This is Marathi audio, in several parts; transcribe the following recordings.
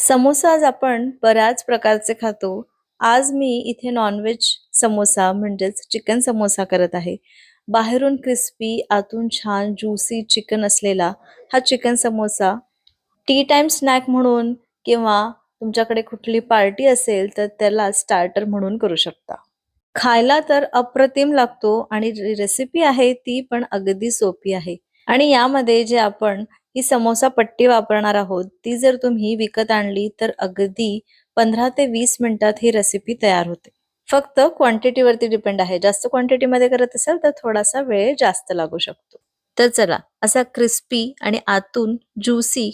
समोसा आज आपण बऱ्याच प्रकारचे खातो. आज मी इथे नॉन-व्हेज समोसा म्हणजेच चिकन समोसा करत आहे. बाहेरून क्रिस्पी, आतून छान ज्युसी चिकन असलेला हा chicken samosa T time snack म्हणून किंवा तुमच्याकडे कुठली पार्टी असेल तर त्याला स्टार्टर म्हणून करू शकता. खायला तर अप्रतिम लागतो आणि रेसिपी आहे ती पण अगदी सोपी आहे. आणि यामध्ये जे आपण ही समोसा पट्टी वापरणार आहोत, ती जर तुम्ही विकत आणली तर अगदी 15 ते 20 मिनिटात ही रेसिपी तयार होते. फक्त क्वांटिटीवरती डिपेंड आहे. जास्त क्वांटिटीमध्ये करत असाल तर थोडासा वेळ जास्त लागू शकतो. तर चला, असा क्रिस्पी आणि आतून ज्युसी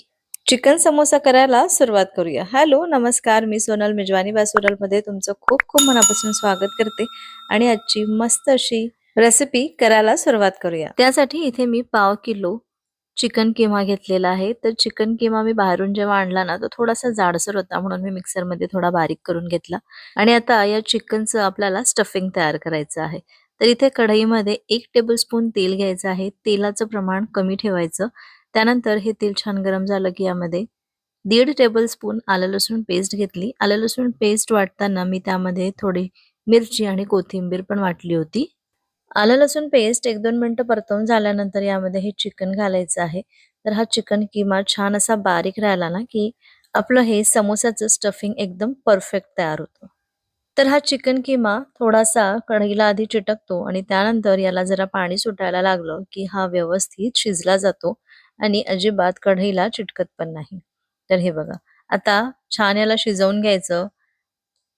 चिकन समोसा करायला सुरुवात करूया. हॅलो, नमस्कार. मी सोनल मेजवानी बासुरलमध्ये तुमचं खूप खूप मनापासून स्वागत करते आणि आजची मस्त अशी रेसिपी करायला सुरुवात करूया. त्यासाठी इथे मी पाव किलो चिकन किमा घेतलेला आहे. तर चिकन किमा मी बाहेरून जेव्हा आणला ना, तो थोडासा जाडसर होता म्हणून मी मिक्सरमध्ये थोडा बारीक करून घेतला. आणि आता या चिकनचं आपल्याला स्टफिंग तयार करायचं आहे. तर इथे कढईमध्ये 1 टेबलस्पून तेल घ्यायचं आहे. तेलाचं प्रमाण कमी ठेवायचं. त्यानंतर हे तेल छान गरम झालं की यामध्ये 1.5 टेबलस्पून आलं लसूण पेस्ट घेतली. आलं लसूण पेस्ट वाटताना मी त्यामध्ये थोडी मिरची आणि कोथिंबीर पण वाटली होती. आलं लसूण पेस्ट 1-2 मिनिटं परतवून झाल्यानंतर यामध्ये हे चिकन घालायचं आहे. तर हा चिकन किमा छान असा बारीक राहिला ना, की आपलं हे समोसाचं स्टफिंग एकदम परफेक्ट तयार होतं. तर हा चिकन किमा थोडासा कढईला आधी चिटकतो आणि त्यानंतर याला जरा पाणी सुटायला लागलं, की हा व्यवस्थित शिजला जातो आणि अजिबात कढईला चिटकत पण नाही. तर हे बघा, आता छान याला शिजवून घ्यायचं.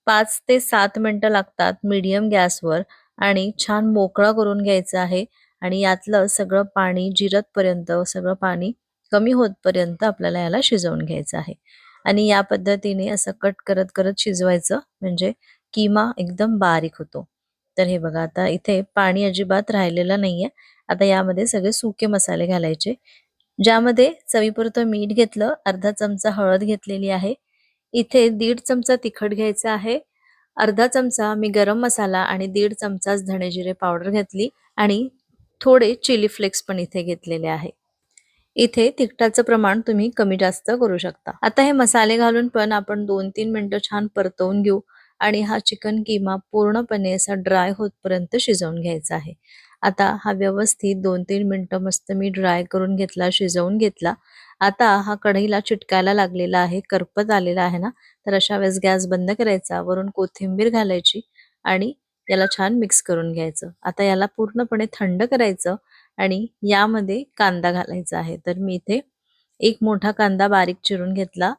5 ते 7 मिनिटं लागतात मीडियम गॅसवर आणि छान मोकळा करून घ्यायचा आहे आणि यातलं सगळं पाणी जिरतपर्यंत, सगळं पाणी कमी होतपर्यंत आपल्याला याला शिजवून घ्यायचं आहे. आणि या पद्धतीने असं कट करत करत शिजवायचं म्हणजे किमा एकदम बारीक होतो. तर हे बघा, आता इथे पाणी अजिबात राहिलेलं नाहीये. आता यामध्ये सगळे सुके मसाले घालायचे. ज्यामध्ये चवीपुरतं मीठ घेतलं, अर्धा चमचा हळद घेतलेली आहे. इथे 1.5 चमचा तिखट घ्यायचं आहे. अर्धा चमचा मी गरम मसाला आणि 1.5 चमचाच धणे जिरे पावडर घेतली आणि थोडे चिली फ्लेक्स पण इथे घेतलेले आहे. इथे तिखटाचं प्रमाण तुम्ही कमी जास्त करू शकता. आता हे मसाले घालून पण आपण 2-3 मिनिटं छान परतवून घेऊ आणि हा चिकन किमा पूर्णपणे असा ड्राय होतपर्यंत शिजवून घ्यायचा आहे. आता हा व्यवस्थित 2-3 मिनिटं मस्त मी ड्राय करून घेतला, शिजवून घेतला. आता हा कढईला चिटकायला लागलेला आहे, करपत आलेला आहे ना, तर अशा वेळेस गॅस बंद करायचा, वरून कोथिंबीर घालायची आणि याला छान मिक्स करून घ्यायचं. आता याला पूर्णपणे थंड करायचं आणि यामध्ये कांदा घालायचा आहे. तर मी इथे 1 मोठा कांदा बारीक चिरून घेतला.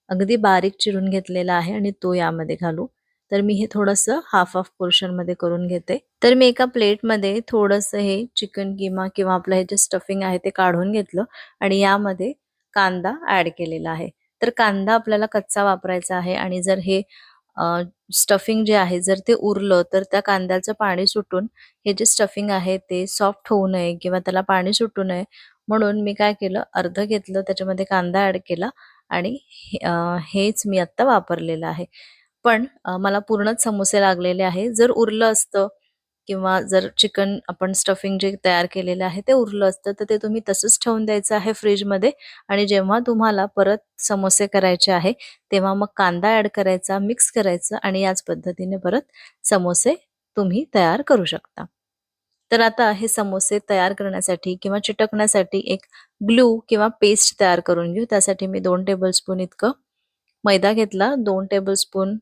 अगदी बारीक चिरून घेतलेला आहे आणि तो यामध्ये घालू. तर मी हे थोडंसं हाफ पोर्शनमध्ये करून घेते. तर मी एका प्लेटमध्ये थोडंसं हे चिकन किमा किंवा आपलं हे जे स्टफिंग आहे ते काढून घेतलं आणि यामध्ये कांदा ॲड केलेला आहे. तर कांदा आपल्याला कच्चा वापरायचा आहे आणि जर हे स्टफिंग जे आहे जर ते उरलं तर त्या कांद्याचं पाणी सुटून हे जे स्टफिंग आहे ते सॉफ्ट होऊ नये किंवा त्याला पाणी सुटू नये म्हणून मी काय केलं, अर्ध घेतलं, त्याच्यामध्ये कांदा ॲड केला आणि हेच मी आत्ता वापरलेलं आहे. पण मला पूर्णच समोसे लागलेले आहे. जर उरलं असतं किंवा जर चिकन आपण स्टफिंग जे तयार केलेलं आहे ते उरलं असतं, तर ते तुम्ही तसंच ठेवून द्यायचं आहे फ्रिजमध्ये आणि जेव्हा तुम्हाला परत समोसे करायचे आहे, तेव्हा मग कांदा ॲड करायचा, मिक्स करायचं आणि याच पद्धतीने परत समोसे तुम्ही तयार करू शकता. तर आता हे समोसे तयार करण्यासाठी किंवा चिटकण्यासाठी एक ग्लू किंवा पेस्ट तयार करून घेऊ. त्यासाठी मी 2 टेबलस्पून इतकं मैदा घेतला, 2 टेबलस्पून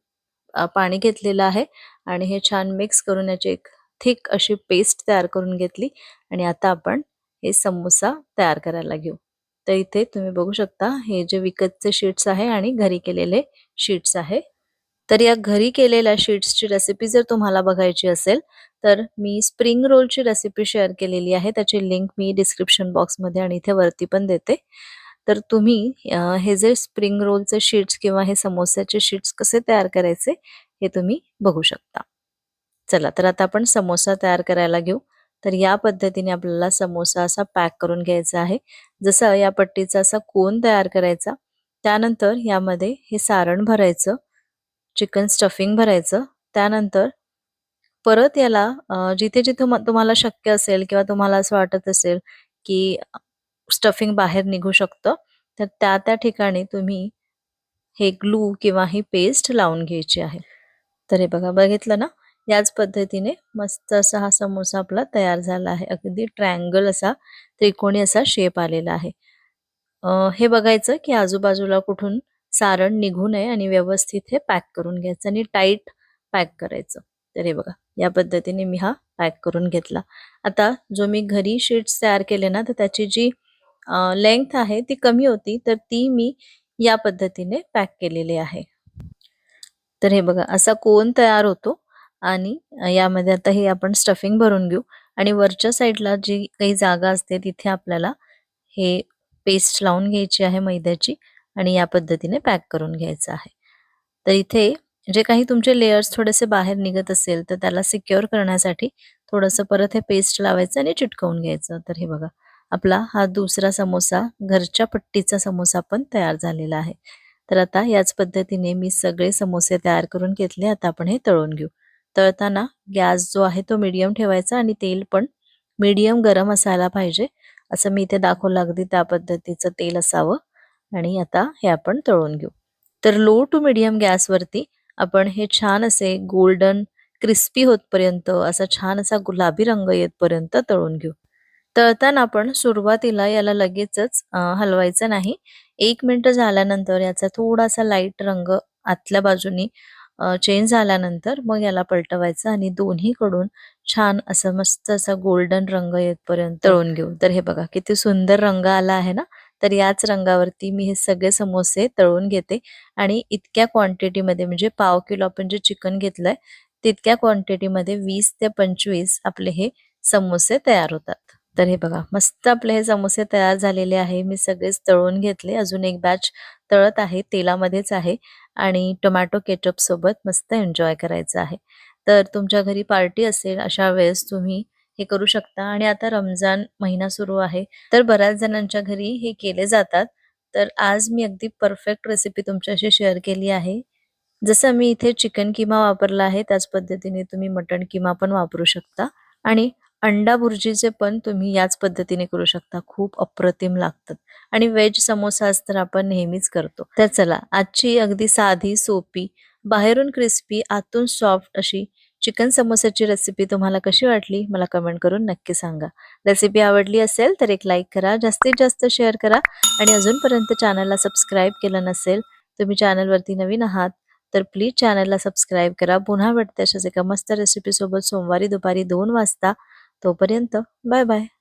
पाणी घेतलेलं आहे आणि हे छान मिक्स करून याची एक थिक अशी पेस्ट तयार करून घेतली आणि आता आपण हे समोसा तयार करायला घेऊ. तर इथे तुम्ही बघू शकता हे जे विकतचे शीट्स आहे आणि घरी केलेले शीट्स आहे. तर या घरी केलेल्या शीट्सची रेसिपी जर तुम्हाला बघायची असेल, तर मी स्प्रिंग रोलची रेसिपी शेअर केलेली आहे. त्याची लिंक मी डिस्क्रिप्शन बॉक्समध्ये आणि इथे वरती पण देते. तर तुम्ही हे जे स्प्रिंग रोलचे शीट्स किंवा हे समोस्याचे शीट्स कसे तयार करायचे, हे तुम्ही बघू शकता. चला, तर आता आपण समोसा तयार करायला घेऊ. तर या पद्धतीने आपल्याला समोसा असा पॅक करून घ्यायचा आहे. जसं या पट्टीचा असा कोन तयार करायचा. त्यानंतर यामध्ये हे सारण भरायचं, चिकन स्टफिंग भरायचं. त्यानंतर परत याला जिथे-जिथे तुम्हाला शक्य असेल किंवा तुम्हाला असं वाटत असेल, की स्टफिंग बाहेर निघू शकतं, तर त्या-त्या ठिकाणी तुम्ही हे ग्लू किंवा ही पेस्ट लावून घ्यायची आहे. तर हे बघा, बघितलं ना, याच पद्धतीने मस्त असा हा समोसा आपला तयार झाला आहे. अगदी ट्रायंगल असा, त्रिकोणी असा शेप आलेला आहे. हे बघायचं की आजूबाजूला कुठून सारण निघू नये आणि व्यवस्थित हे पॅक करून घ्यायचं आणि टाईट पॅक करायचं. तर हे बघा, या पद्धतीने मी हा पॅक करून घेतला. आता जो मी घरी शीट्स तयार केले ना, तर त्याची जी लेंग्थ आहे ती कमी होती, तर ती मी या पद्धतीने पॅक केलेली आहे. तर हे बघा, असा कोन तयार होतो आणि यामध्ये आता हे आपण स्टफिंग भरून घेऊ आणि वरच्या साईडला जी काही जागा असते तिथे आपल्याला हे पेस्ट लावून घ्यायची आहे मैद्याची आणि या पद्धतीने पॅक करून घ्यायचं आहे. तर इथे जे काही तुमचे लेयर्स थोडेसे बाहेर निघत असेल तर त्याला सिक्युअर करण्यासाठी थोडंसं परत हे पेस्ट लावायचं आणि चिटकवून घ्यायचं. तर हे बघा, आपला हा दुसरा समोसा, घरच्या पट्टीचा समोसा पण तयार झालेला आहे. तर आता याच पद्धतीने मी सगळे समोसे तयार करून घेतले. आता आपण हे तळून घेऊ. तळताना गॅस जो आहे तो मीडियम ठेवायचा आणि तेल पण मीडियम गरम असायला पाहिजे. असं मी इथे दाखवलं, अगदी त्या पद्धतीचं तेल असावं. आणि आता हे आपण तळून घेऊ. तर लो टू मीडियम गॅसवरती आपण हे छान असे गोल्डन क्रिस्पी होतपर्यंत, असा छान असा गुलाबी रंग येतपर्यंत तळून घेऊ. तळताना आपण सुरुवातीला याला लगेचच हलवायचं नाही. 1 मिनिट झाल्यानंतर याचा थोडासा लाईट रंग आतल्या बाजूनी चेंज झाल्यानंतर मग याला पलटवायचं आणि दोन्हीकडून छान असं मस्त असा गोल्डन रंग येतपर्यंत तळून घेऊ. तर हे बघा, किती सुंदर रंग आला आहे ना. तर याच रंगावरती मी हे सगळे समोसे तळून घेते आणि इतक्या क्वांटिटीमध्ये, म्हणजे पाव किलो आपण जे चिकन घेतलंय तितक्या क्वांटिटीमध्ये 20 ते 25 आपले हे समोसे तयार होतात. तर हे बघा, मस्त आपले हे समोसे तयार झालेले आहे. मी सगळेच तळून घेतले. अजून एक बॅच तळत आहे, तेलामध्येच आहे आणि टोमॅटो केचप सोबत मस्त एन्जॉय करायचं आहे. तर तुमच्या घरी पार्टी असेल अशा वेळेस तुम्ही हे करू शकता. आणि आता रमजान महिना सुरू आहे, तर बऱ्याच जणांच्या घरी हे केले जातात. तर आज मी अगदी परफेक्ट रेसिपी तुमच्याशी शेअर केली आहे. जसं मी इथे चिकन किमा वापरला आहे, त्याच पद्धतीने तुम्ही मटण किमा पण वापरू शकता आणि अंडा भुर्जीचे पण तुम्ही याच पद्धतीने करू शकता. खूप अप्रतिम लागतात आणि व्हेज समोसाच तर आपण नेहमीच करतो. तर चला, आजची अगदी साधी, सोपी, बाहेरून क्रिस्पी, आतून सॉफ्ट अशी चिकन समोसाची रेसिपी तुम्हाला कशी वाटली मला कमेंट करून नक्की सांगा. रेसिपी आवडली असेल तर एक लाईक करा, जास्तीत जास्त शेअर करा आणि अजूनपर्यंत चॅनलला सबस्क्राईब केलं नसेल, तुम्ही चॅनलवरती नवीन आहात, तर प्लीज चॅनलला सबस्क्राईब करा. पुन्हा भेटते अशाच एका मस्त रेसिपीसोबत सोमवारी दुपारी 2 वाजता. तोपर्यंत बाय बाय.